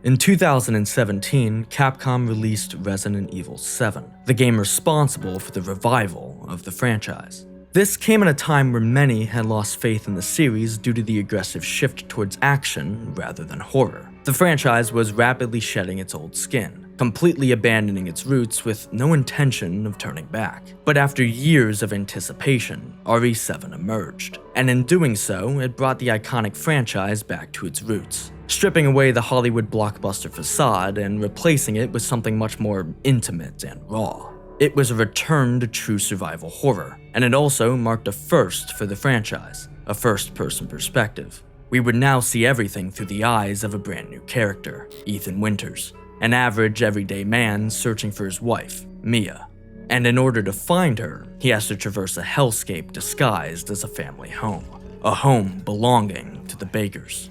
In 2017, Capcom released Resident Evil 7, the game responsible for the revival of the franchise. This came at a time where many had lost faith in the series due to the aggressive shift towards action rather than horror. The franchise was rapidly shedding its old skin, completely abandoning its roots with no intention of turning back. But after years of anticipation, RE7 emerged, and in doing so, it brought the iconic franchise back to its roots, stripping away the Hollywood blockbuster facade and replacing it with something much more intimate and raw. It was a return to true survival horror, and it also marked a first for the franchise, a first-person perspective. We would now see everything through the eyes of a brand new character, Ethan Winters, an average, everyday man searching for his wife, Mia. And in order to find her, he has to traverse a hellscape disguised as a family home, a home belonging to the Bakers.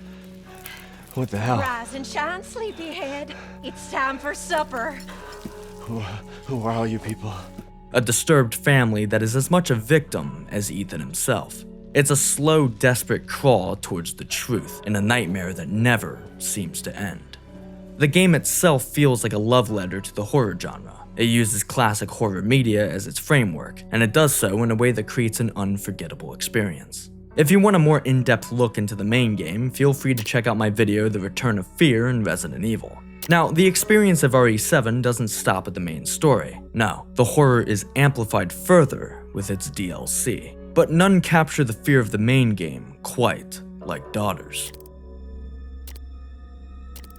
What the hell? Rise and shine, sleepyhead. It's time for supper. Who are all you people? A disturbed family that is as much a victim as Ethan himself. It's a slow, desperate crawl towards the truth in a nightmare that never seems to end. The game itself feels like a love letter to the horror genre. It uses classic horror media as its framework, and it does so in a way that creates an unforgettable experience. If you want a more in-depth look into the main game, feel free to check out my video, The Return of Fear in Resident Evil. Now, the experience of RE7 doesn't stop at the main story. No, the horror is amplified further with its DLC. But none capture the fear of the main game quite like Daughters.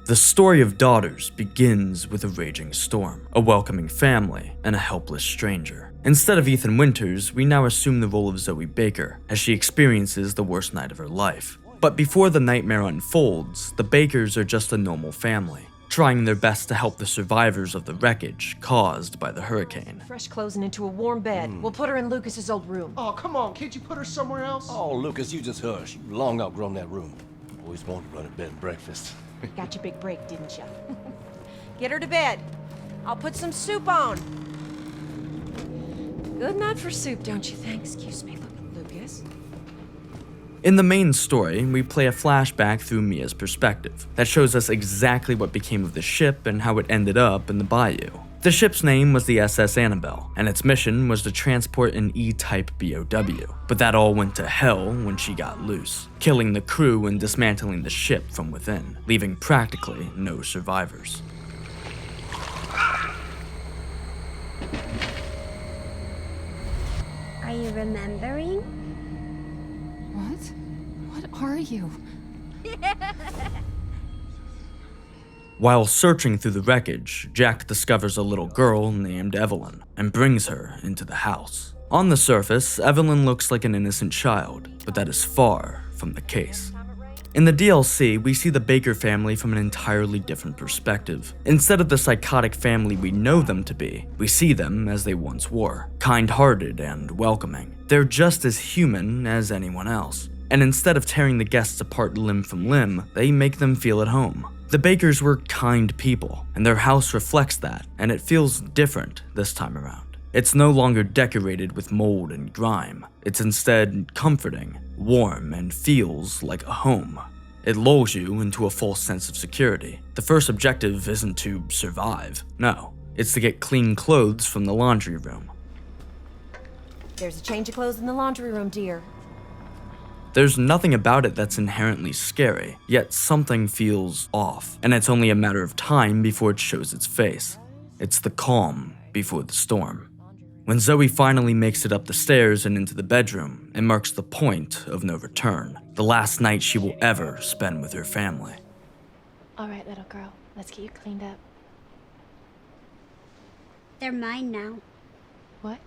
The story of Daughters begins with a raging storm, a welcoming family, and a helpless stranger. Instead of Ethan Winters, we now assume the role of Zoe Baker, as she experiences the worst night of her life. But before the nightmare unfolds, the Bakers are just a normal family, trying their best to help the survivors of the wreckage caused by the hurricane. Fresh clothes and into a warm bed. We'll put her in Lucas's old room. Oh, come on, can't you put her somewhere else? Oh, Lucas, you just hush. You long outgrown that room. Always wanted to run a bed and breakfast. Got your big break, didn't ya? Get her to bed. I'll put some soup on. Good night for soup, don't you think? Excuse me, Lucas. In the main story, we play a flashback through Mia's perspective that shows us exactly what became of the ship and how it ended up in the bayou. The ship's name was the SS Annabelle, and its mission was to transport an E-type BOW. But that all went to hell when she got loose, killing the crew and dismantling the ship from within, leaving practically no survivors. Are you remembering? What are you? While searching through the wreckage, Jack discovers a little girl named Evelyn and brings her into the house. On the surface, Evelyn looks like an innocent child, but that is far from the case. In the DLC, we see the Baker family from an entirely different perspective. Instead of the psychotic family we know them to be, we see them as they once were, kind-hearted and welcoming. They're just as human as anyone else. And instead of tearing the guests apart limb from limb, they make them feel at home. The Bakers were kind people, and their house reflects that, and it feels different this time around. It's no longer decorated with mold and grime. It's instead comforting, warm, and feels like a home. It lulls you into a false sense of security. The first objective isn't to survive. No, it's to get clean clothes from the laundry room. There's a change of clothes in the laundry room, dear. There's nothing about it that's inherently scary, yet something feels off, and it's only a matter of time before it shows its face. It's the calm before the storm. When Zoe finally makes it up the stairs and into the bedroom, it marks the point of no return, the last night she will ever spend with her family. All right, little girl, let's get you cleaned up. They're mine now. What?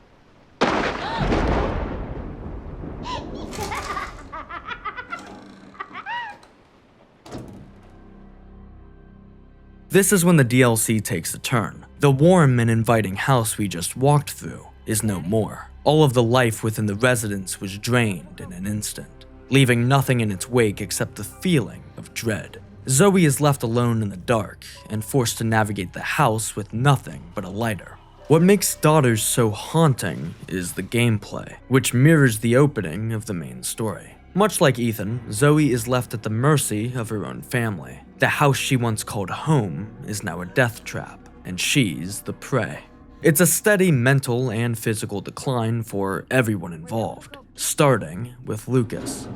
This is when the DLC takes a turn. The warm and inviting house we just walked through is no more. All of the life within the residence was drained in an instant, leaving nothing in its wake except the feeling of dread. Zoe is left alone in the dark and forced to navigate the house with nothing but a lighter. What makes Daughters so haunting is the gameplay, which mirrors the opening of the main story. Much like Ethan, Zoe is left at the mercy of her own family. The house she once called home is now a death trap, and she's the prey. It's a steady mental and physical decline for everyone involved, starting with Lucas.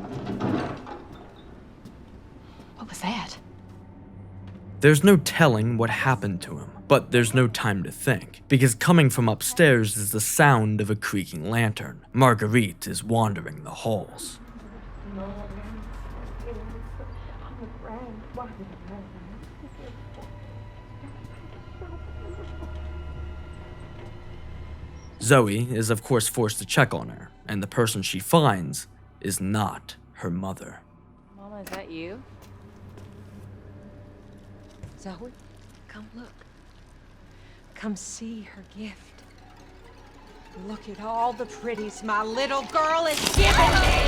What was that? There's no telling what happened to him, but there's no time to think, because coming from upstairs is the sound of a creaking lantern. Marguerite is wandering the halls. Zoe is of course forced to check on her, and the person she finds is not her mother. Mama, is that you? Zoe, come look. Come see her gift. Look at all the pretties my little girl is giving me!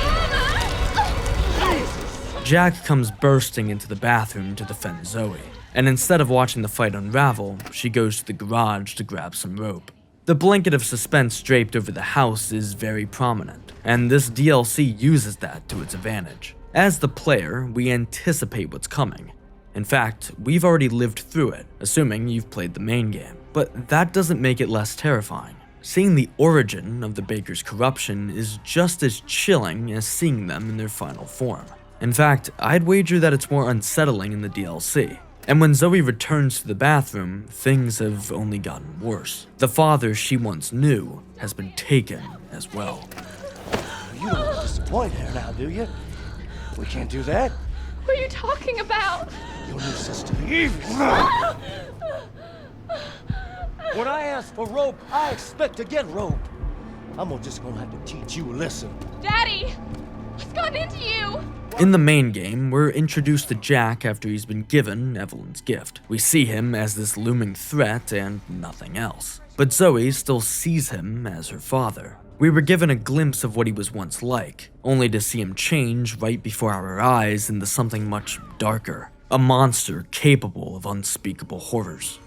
Jack comes bursting into the bathroom to defend Zoe, and instead of watching the fight unravel, she goes to the garage to grab some rope. The blanket of suspense draped over the house is very prominent, and this DLC uses that to its advantage. As the player, we anticipate what's coming. In fact, we've already lived through it, assuming you've played the main game, but that doesn't make it less terrifying. Seeing the origin of the Baker's corruption is just as chilling as seeing them in their final form. In fact, I'd wager that it's more unsettling in the DLC. And when Zoe returns to the bathroom, things have only gotten worse. The father she once knew has been taken as well. You don't want to disappoint her now, do you? We can't do that. What are you talking about? Your new sister, Eve. When I ask for rope, I expect to get rope. I'm just gonna have to teach you a lesson. Daddy! What's gotten into you? In the main game, we're introduced to Jack after he's been given Evelyn's gift. We see him as this looming threat and nothing else. But Zoe still sees him as her father. We were given a glimpse of what he was once like, only to see him change right before our eyes into something much darker. A monster capable of unspeakable horrors.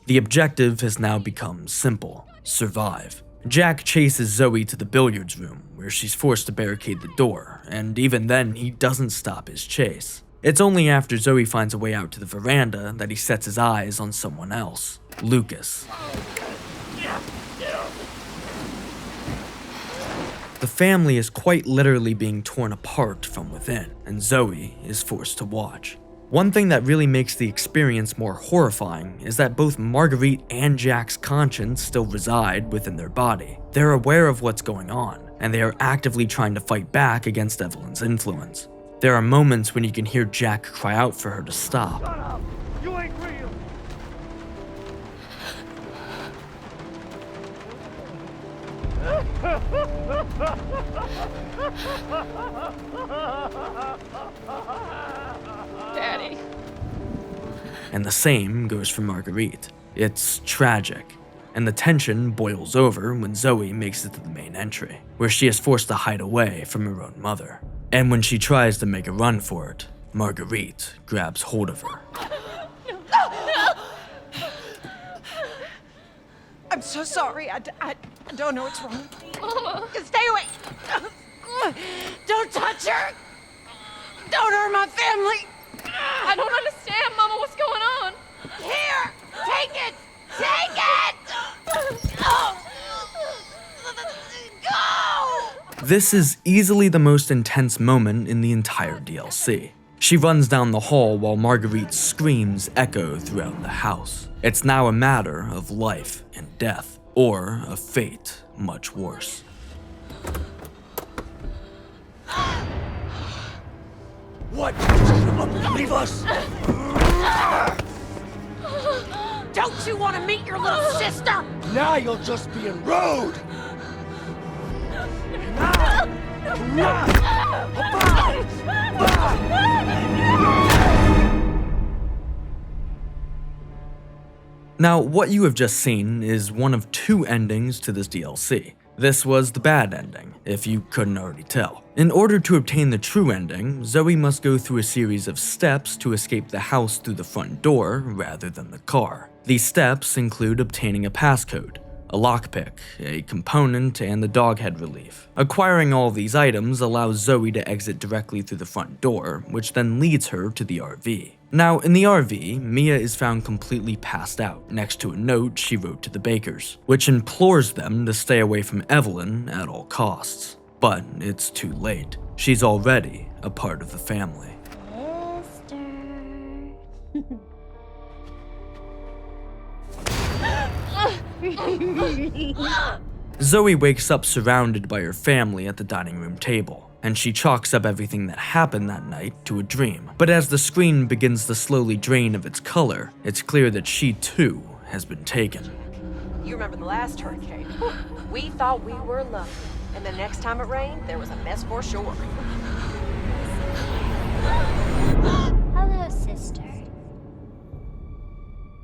The objective has now become simple: survive. Jack chases Zoe to the billiards room, where she's forced to barricade the door, and even then, he doesn't stop his chase. It's only after Zoe finds a way out to the veranda that he sets his eyes on someone else: Lucas. The family is quite literally being torn apart from within, and Zoe is forced to watch. One thing that really makes the experience more horrifying is that both Marguerite and Jack's conscience still reside within their body. They're aware of what's going on, and they are actively trying to fight back against Evelyn's influence. There are moments when you can hear Jack cry out for her to stop. Shut up! You ain't real! Daddy. And the same goes for Marguerite. It's tragic, and the tension boils over when Zoe makes it to the main entry, where she is forced to hide away from her own mother. And when she tries to make a run for it, Marguerite grabs hold of her. I'm so sorry. I don't know what's wrong. Mama. Stay away. Don't touch her. Don't hurt my family. I don't understand, Mama. What's going on? Here, take it. Take it. Go. This is easily the most intense moment in the entire DLC. She runs down the hall while Marguerite's screams echo throughout the house. It's now a matter of life and death, or a fate much worse. What? Up and leave us? Don't you want to meet your little sister? Now you're just being rude! Now, what you have just seen is one of two endings to this DLC. This was the bad ending, if you couldn't already tell. In order to obtain the true ending, Zoe must go through a series of steps to escape the house through the front door rather than the car. These steps include obtaining a passcode, a lockpick, a component, and the dog head relief. Acquiring all these items allows Zoe to exit directly through the front door, which then leads her to the RV. Now, in the RV, Mia is found completely passed out next to a note she wrote to the Bakers, which implores them to stay away from Evelyn at all costs. But it's too late. She's already a part of the family. Zoe wakes up surrounded by her family at the dining room table, and she chalks up everything that happened that night to a dream. But as the screen begins to slowly drain of its color, it's clear that she too has been taken. You remember the last hurricane? We thought we were lucky, and the next time it rained, there was a mess for sure. Hello, sister.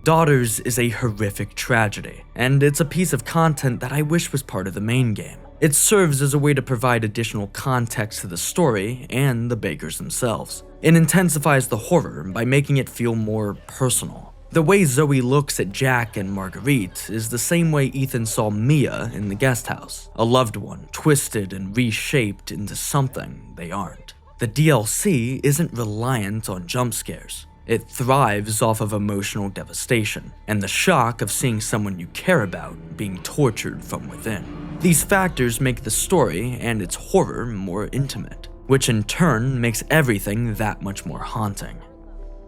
Daughters is a horrific tragedy, and it's a piece of content that I wish was part of the main game. It serves as a way to provide additional context to the story and the Bakers themselves. It intensifies the horror by making it feel more personal. The way Zoe looks at Jack and Marguerite is the same way Ethan saw Mia in the guest house, a loved one twisted and reshaped into something they aren't. The DLC isn't reliant on jump scares. It thrives off of emotional devastation and the shock of seeing someone you care about being tortured from within. These factors make the story and its horror more intimate, which in turn makes everything that much more haunting.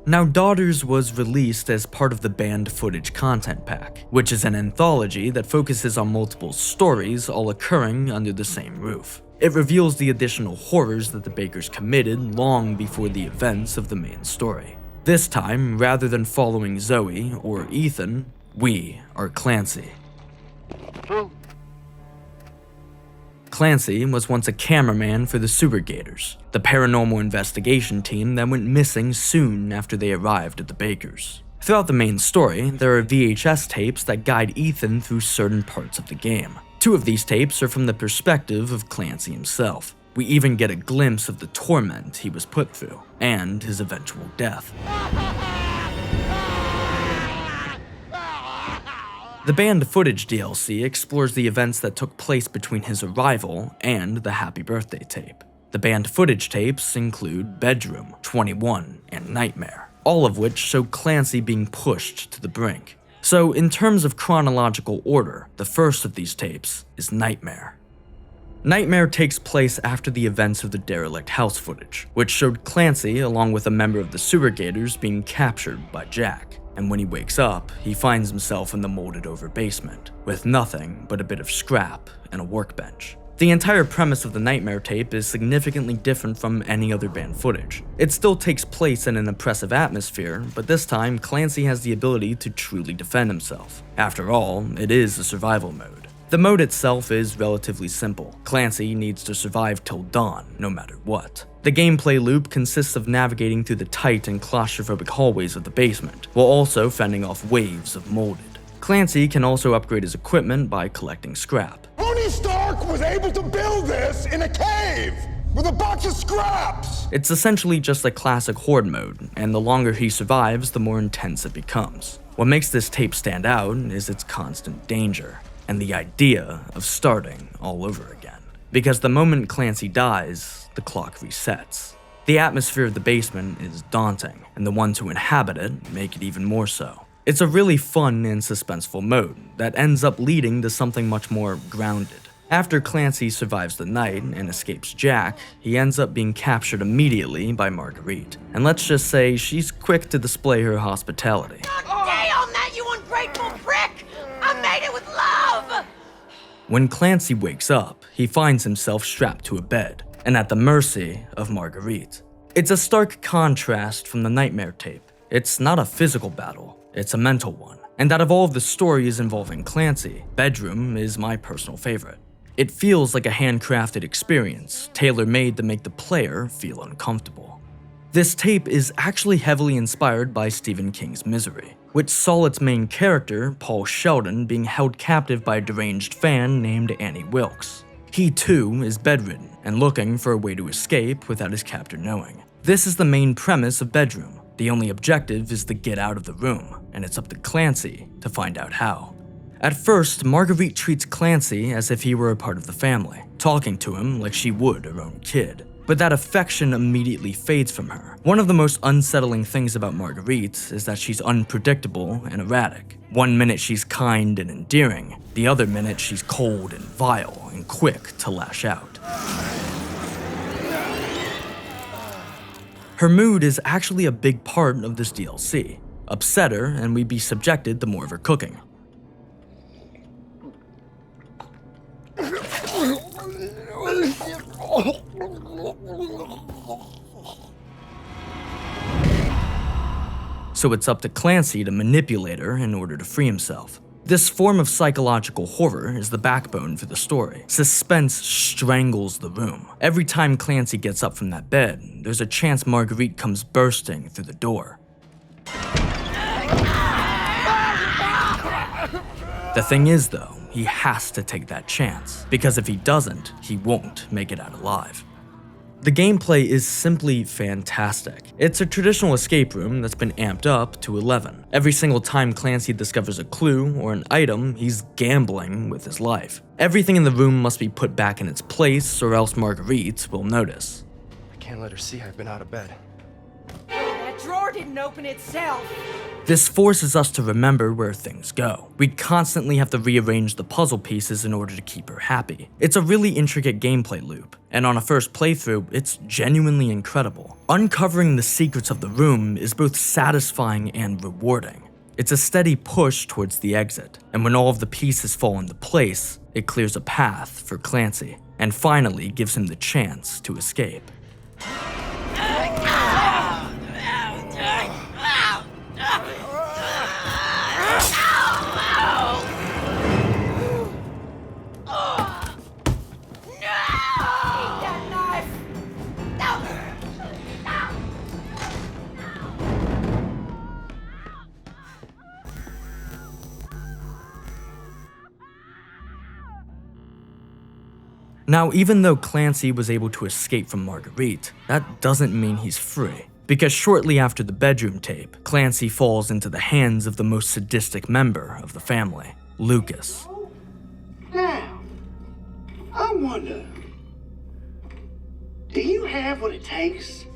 Now, Daughters was released as part of the banned footage content pack, which is an anthology that focuses on multiple stories all occurring under the same roof. It reveals the additional horrors that the Bakers committed long before the events of the main story. This time, rather than following Zoe or Ethan, we are Clancy. Clancy was once a cameraman for the Supergators, the paranormal investigation team that went missing soon after they arrived at the Bakers. Throughout the main story, there are VHS tapes that guide Ethan through certain parts of the game. 2 of these tapes are from the perspective of Clancy himself. We even get a glimpse of the torment he was put through, and his eventual death. The banned footage DLC explores the events that took place between his arrival and the Happy Birthday tape. The banned footage tapes include Bedroom, 21, and Nightmare, all of which show Clancy being pushed to the brink. So in terms of chronological order, the first of these tapes is Nightmare. Nightmare takes place after the events of the derelict house footage, which showed Clancy along with a member of the Supergators being captured by Jack. And when he wakes up, he finds himself in the molded over basement, with nothing but a bit of scrap and a workbench. The entire premise of the Nightmare tape is significantly different from any other banned footage. It still takes place in an oppressive atmosphere, but this time Clancy has the ability to truly defend himself. After all, it is a survival mode. The mode itself is relatively simple. Clancy needs to survive till dawn, no matter what. The gameplay loop consists of navigating through the tight and claustrophobic hallways of the basement, while also fending off waves of molded. Clancy can also upgrade his equipment by collecting scrap. Tony Stark was able to build this in a cave with a box of scraps! It's essentially just like classic horde mode, and the longer he survives, the more intense it becomes. What makes this tape stand out is its constant danger, and the idea of starting all over again. Because the moment Clancy dies, the clock resets. The atmosphere of the basement is daunting, and the ones who inhabit it make it even more so. It's a really fun and suspenseful mode that ends up leading to something much more grounded. After Clancy survives the night and escapes Jack, he ends up being captured immediately by Marguerite. And let's just say she's quick to display her hospitality. Damn that, you ungrateful prick! I made it with love! When Clancy wakes up, he finds himself strapped to a bed and at the mercy of Marguerite. It's a stark contrast from the Nightmare tape. It's not a physical battle, it's a mental one. And out of all of the stories involving Clancy, Bedroom is my personal favorite. It feels like a handcrafted experience, tailor-made to make the player feel uncomfortable. This tape is actually heavily inspired by Stephen King's Misery, which saw its main character, Paul Sheldon, being held captive by a deranged fan named Annie Wilkes. He too is bedridden and looking for a way to escape without his captor knowing. This is the main premise of Bedroom. The only objective is to get out of the room, and it's up to Clancy to find out how. At first, Marguerite treats Clancy as if he were a part of the family, talking to him like she would her own kid. But that affection immediately fades from her. One of the most unsettling things about Marguerite is that she's unpredictable and erratic. One minute she's kind and endearing, the other minute she's cold and vile and quick to lash out. Her mood is actually a big part of this DLC. Upset her, and we'd be subjected to more of her cooking. So it's up to Clancy to manipulate her in order to free himself. This form of psychological horror is the backbone for the story. Suspense strangles the room. Every time Clancy gets up from that bed, there's a chance Marguerite comes bursting through the door. The thing is, though, he has to take that chance, because if he doesn't, he won't make it out alive. The gameplay is simply fantastic. It's a traditional escape room that's been amped up to 11. Every single time Clancy discovers a clue or an item, he's gambling with his life. Everything in the room must be put back in its place, or else Marguerite will notice. I can't let her see I've been out of bed. That drawer didn't open itself. This forces us to remember where things go. We constantly have to rearrange the puzzle pieces in order to keep her happy. It's a really intricate gameplay loop, and on a first playthrough, it's genuinely incredible. Uncovering the secrets of the room is both satisfying and rewarding. It's a steady push towards the exit, and when all of the pieces fall into place, it clears a path for Clancy, and finally gives him the chance to escape. Now, even though Clancy was able to escape from Marguerite, that doesn't mean he's free. Because shortly after the bedroom tape, Clancy falls into the hands of the most sadistic member of the family, Lucas. Now, I wonder, do you have what it takes?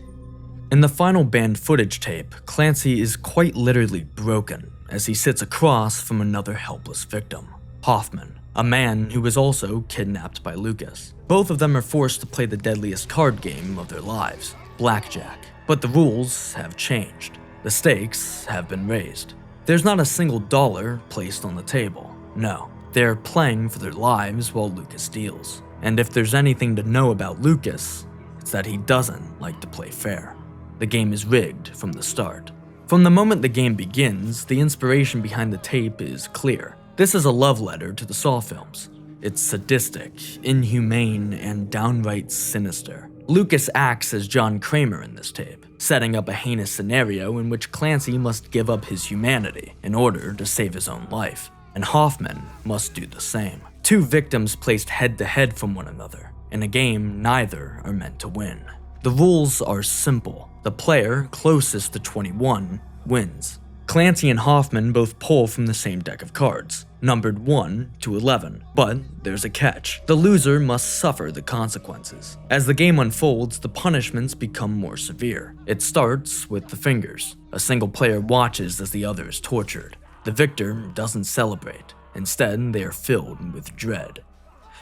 In the final banned footage tape, Clancy is quite literally broken as he sits across from another helpless victim, Hoffman, a man who was also kidnapped by Lucas. Both of them are forced to play the deadliest card game of their lives, blackjack. But the rules have changed. The stakes have been raised. There's not a single dollar placed on the table. No, they're playing for their lives while Lucas deals. And if there's anything to know about Lucas, it's that he doesn't like to play fair. The game is rigged from the start. From the moment the game begins, the inspiration behind the tape is clear. This is a love letter to the Saw films. It's sadistic, inhumane, and downright sinister. Lucas acts as John Kramer in this tape, setting up a heinous scenario in which Clancy must give up his humanity in order to save his own life, and Hoffman must do the same. Two victims placed head-to-head from one another. In a game, neither are meant to win. The rules are simple. The player closest to 21 wins. Clancy and Hoffman both pull from the same deck of cards, numbered 1 to 11, but there's a catch. The loser must suffer the consequences. As the game unfolds, the punishments become more severe. It starts with the fingers. A single player watches as the other is tortured. The victor doesn't celebrate. Instead, they are filled with dread,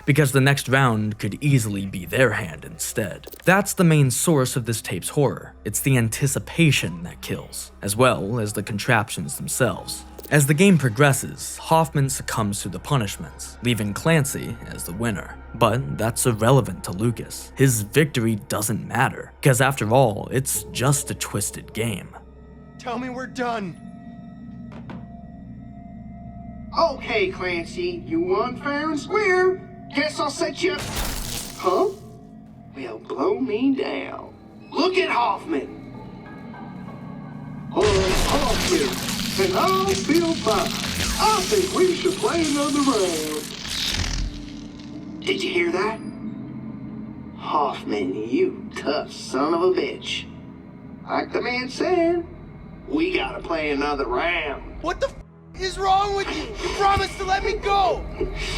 because the next round could easily be their hand instead. That's the main source of this tape's horror. It's the anticipation that kills, as well as the contraptions themselves. As the game progresses, Hoffman succumbs to the punishments, leaving Clancy as the winner. But that's irrelevant to Lucas. His victory doesn't matter, because after all, it's just a twisted game. Tell me we're done. Okay, Clancy, you won fair and square. Guess I'll set you up. Huh? Well, blow me down. Look at Hoffman. Hoffman, and I'll feel fine. I think we should play another round. Did you hear that? Hoffman, you tough son of a bitch. Like the man said, we gotta play another round. What the is wrong with you? You promised to let me go.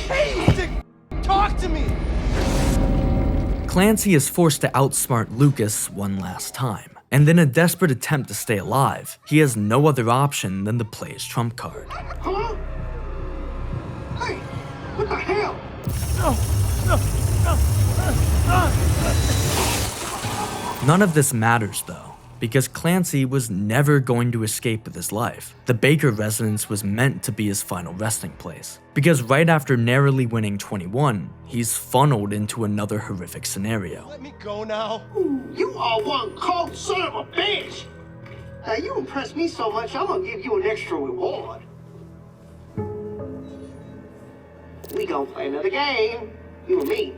Hey, you sick. Talk to me. Clancy is forced to outsmart Lucas one last time, and in a desperate attempt to stay alive, he has no other option than to play his trump card. Huh? Hey, what the hell? None of this matters though, because Clancy was never going to escape with his life. The Baker residence was meant to be his final resting place, because right after narrowly winning 21, he's funneled into another horrific scenario. Let me go now. You are one cold son of a bitch! Now you impressed me so much, I'm gonna give you an extra reward. We gonna play another game, you and me.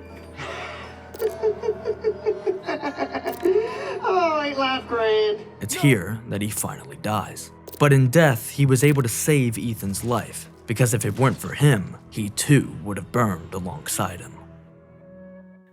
Oh, ain't life grand? It's here that he finally dies. But in death, he was able to save Ethan's life, because if it weren't for him, he too would have burned alongside him.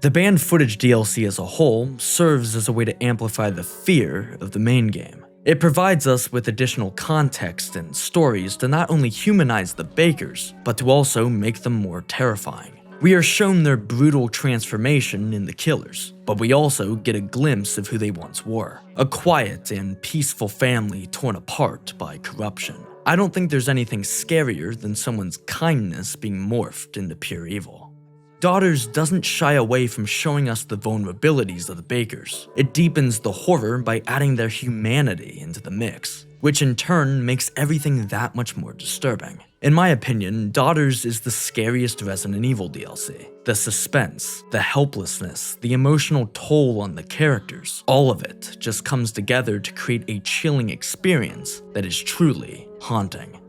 The banned footage DLC as a whole serves as a way to amplify the fear of the main game. It provides us with additional context and stories to not only humanize the Bakers, but to also make them more terrifying. We are shown their brutal transformation in the killers, but we also get a glimpse of who they once were. A quiet and peaceful family torn apart by corruption. I don't think there's anything scarier than someone's kindness being morphed into pure evil. Daughters doesn't shy away from showing us the vulnerabilities of the Bakers. It deepens the horror by adding their humanity into the mix, which in turn makes everything that much more disturbing. In my opinion, Daughters is the scariest Resident Evil DLC. The suspense, the helplessness, the emotional toll on the characters, all of it just comes together to create a chilling experience that is truly haunting.